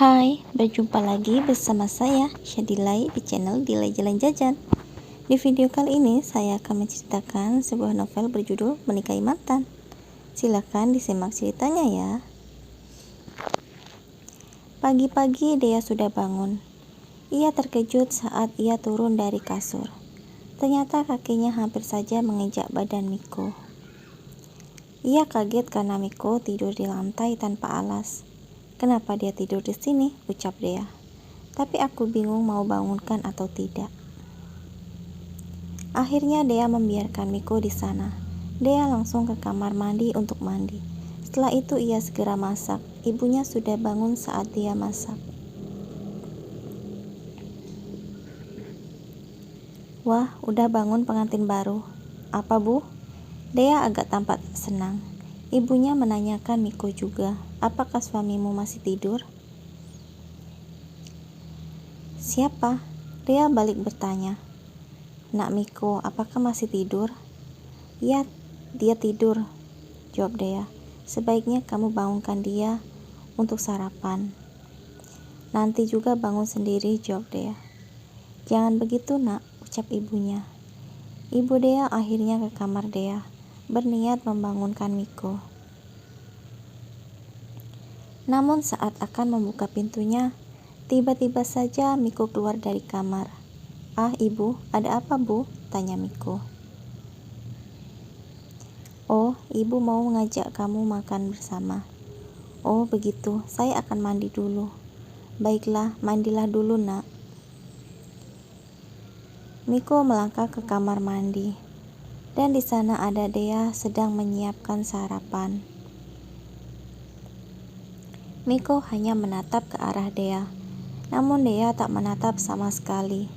Hai, berjumpa lagi bersama saya Shadilai di channel Dilai Jalan Jajan. Di video kali ini saya akan menceritakan sebuah novel berjudul Menikahi Mantan. Silakan disimak ceritanya ya. Pagi-pagi Dea sudah bangun. Ia terkejut saat ia turun dari kasur. Ternyata kakinya hampir saja menginjak badan Miko. Ia kaget karena Miko tidur di lantai tanpa alas. "Kenapa dia tidur di sini?" ucap Dea. "Tapi aku bingung mau bangunkan atau tidak." Akhirnya Dea membiarkan Miko di sana. Dea langsung ke kamar mandi untuk mandi. Setelah itu ia segera masak. Ibunya sudah bangun saat dia masak. "Wah, udah bangun pengantin baru." "Apa, Bu?" Dea agak tampak senang. Ibunya menanyakan Miko juga, "Apakah suamimu masih tidur?" "Siapa?" Dea balik bertanya. "Nak Miko, apakah masih tidur?" "Ya, dia tidur," jawab Dea. "Sebaiknya kamu bangunkan dia untuk sarapan." "Nanti juga bangun sendiri," jawab Dea. "Jangan begitu, Nak," ucap ibunya. Ibu Dea akhirnya ke kamar Dea, berniat membangunkan Miko. Namun saat akan membuka pintunya, tiba-tiba saja Miko keluar dari kamar. "Ah, Ibu, ada apa, Bu?" tanya Miko. "Oh, Ibu mau ngajak kamu makan bersama." "Oh, begitu. Saya akan mandi dulu." "Baiklah, mandilah dulu, Nak." Miko melangkah ke kamar mandi, dan di sana ada Dea sedang menyiapkan sarapan. Miko hanya menatap ke arah Dea, namun Dea tak menatap sama sekali.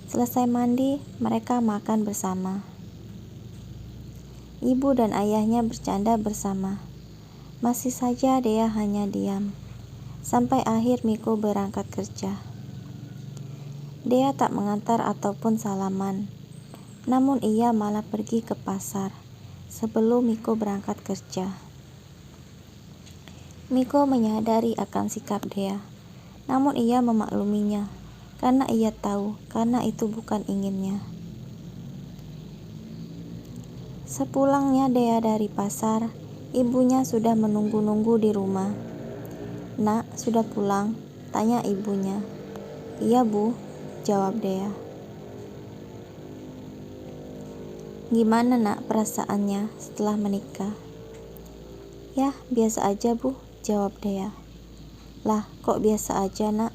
Selesai mandi, mereka makan bersama. Ibu dan ayahnya bercanda bersama. Masih saja Dea hanya diam, sampai akhir Miko berangkat kerja. Dea tak mengantar ataupun salaman, namun ia malah pergi ke pasar sebelum Miko berangkat kerja. Miko menyadari akan sikap Dea, namun ia memakluminya karena ia tahu karena itu bukan inginnya. Sepulangnya Dea dari pasar, ibunya sudah menunggu-nunggu di rumah. "Nak, sudah pulang?" tanya ibunya. "Iya, Bu," jawab Dea. "Gimana, Nak, perasaannya setelah menikah?" "Ya, biasa aja, Bu," jawab Dea. "Lah, kok biasa aja, Nak?"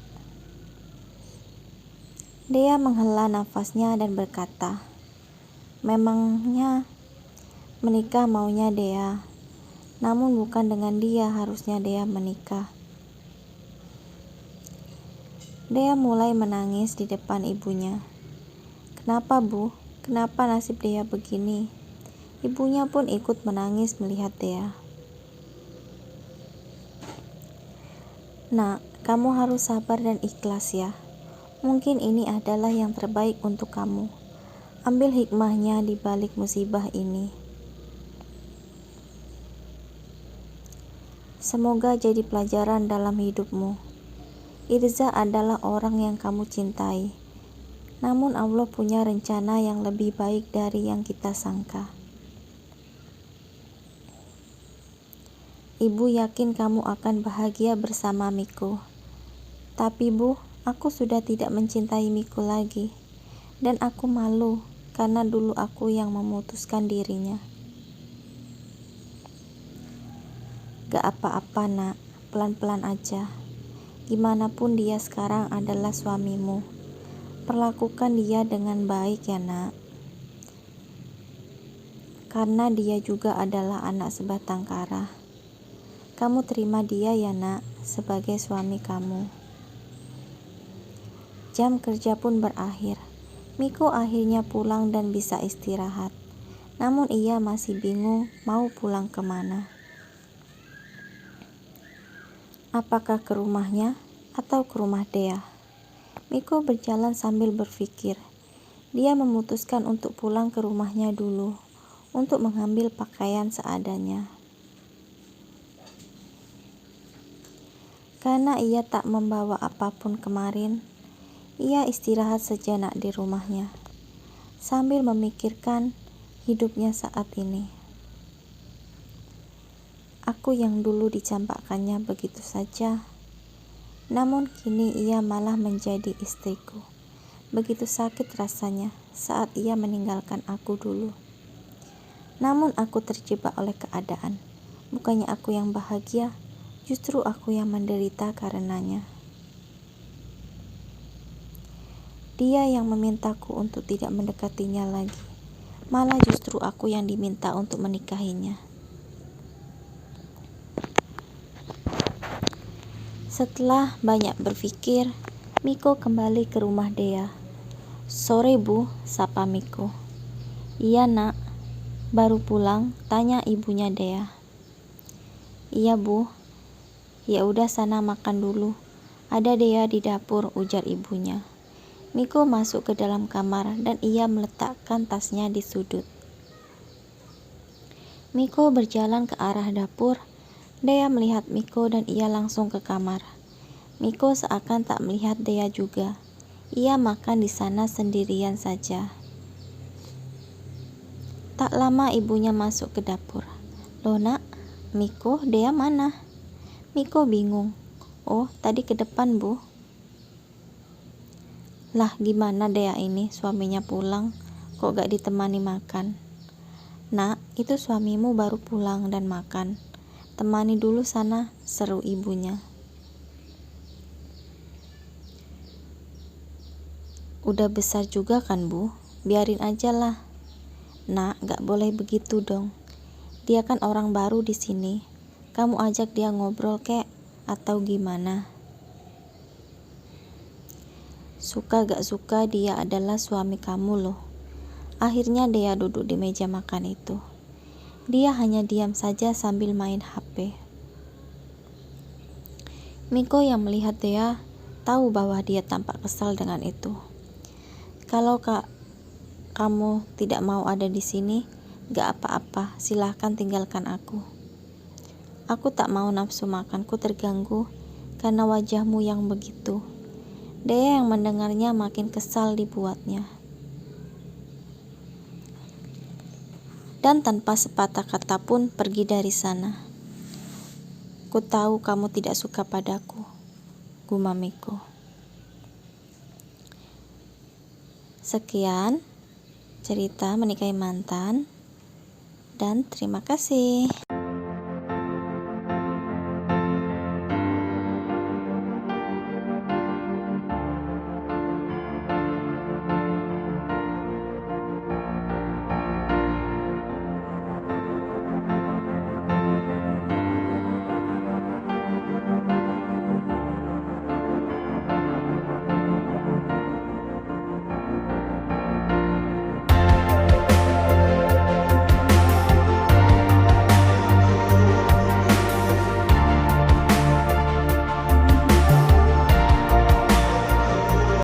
Dea menghela nafasnya dan berkata, "Memangnya menikah maunya Dea, namun bukan dengan dia harusnya Dea menikah." Dea mulai menangis di depan ibunya. "Kenapa, Bu? Kenapa nasib Dea begini?" Ibunya pun ikut menangis melihat Dea. "Nak, kamu harus sabar dan ikhlas ya. Mungkin ini adalah yang terbaik untuk kamu. Ambil hikmahnya di balik musibah ini. Semoga jadi pelajaran dalam hidupmu. Irza adalah orang yang kamu cintai. Namun Allah punya rencana yang lebih baik dari yang kita sangka. Ibu yakin kamu akan bahagia bersama Miko. Tapi Bu, aku sudah tidak mencintai Miko lagi. Dan aku malu karena dulu aku yang memutuskan dirinya." "Gak apa-apa, Nak. Pelan-pelan aja. Gimanapun dia sekarang adalah suamimu. Perlakukan dia dengan baik ya, Nak. Karena dia juga adalah anak sebatang kara. Kamu terima dia ya, Nak, sebagai suami kamu." Jam kerja pun berakhir. Miko akhirnya pulang dan bisa istirahat. Namun ia masih bingung mau pulang kemana. Apakah ke rumahnya atau ke rumah Dea? Miko berjalan sambil berpikir. Dia memutuskan untuk pulang ke rumahnya dulu, untuk mengambil pakaian seadanya. Karena ia tak membawa apapun kemarin, ia istirahat sejenak di rumahnya, sambil memikirkan hidupnya saat ini. Aku yang dulu dicampakkannya begitu saja, namun kini ia malah menjadi istriku. Begitu sakit rasanya saat ia meninggalkan aku dulu. Namun aku terjebak oleh keadaan. Bukannya aku yang bahagia, justru aku yang menderita karenanya. Dia yang memintaku untuk tidak mendekatinya lagi. Malah justru aku yang diminta untuk menikahinya. Setelah banyak berpikir, Miko kembali ke rumah Dea. "Sore Bu," sapa Miko. "Iya nak, baru pulang?" tanya ibunya Dea. "Iya Bu." "Ya udah sana makan dulu. Ada Dea di dapur," ujar ibunya. Miko masuk ke dalam kamar dan ia meletakkan tasnya di sudut. Miko berjalan ke arah dapur. Dea melihat Miko dan ia langsung ke kamar. Miko seakan tak melihat Dea juga. Ia makan di sana sendirian saja. Tak lama ibunya masuk ke dapur. "Loh nak, Miko, Dea mana?" Miko bingung. "Oh, tadi ke depan Bu." "Lah gimana Dea ini, suaminya pulang, kok gak ditemani makan?" "Nak, itu suamimu baru pulang dan makan. Temani dulu sana," seru ibunya. "Udah besar juga kan Bu, biarin aja lah." "Nak, gak boleh begitu dong. Dia kan orang baru di sini. Kamu ajak dia ngobrol kek, atau gimana?" "Suka gak suka dia adalah suami kamu loh." Akhirnya Dea duduk di meja makan itu. Dia hanya diam saja sambil main HP. Miko yang melihat Dea tahu bahwa dia tampak kesal dengan itu. "Kalau kamu tidak mau ada di sini, gak apa-apa, silahkan tinggalkan aku. Aku tak mau nafsu makanku terganggu karena wajahmu yang begitu." Dea yang mendengarnya makin kesal dibuatnya. Dan tanpa sepatah kata pun pergi dari sana. "Ku tahu kamu tidak suka padaku," gumam Miko. Sekian cerita menikahi mantan, dan terima kasih.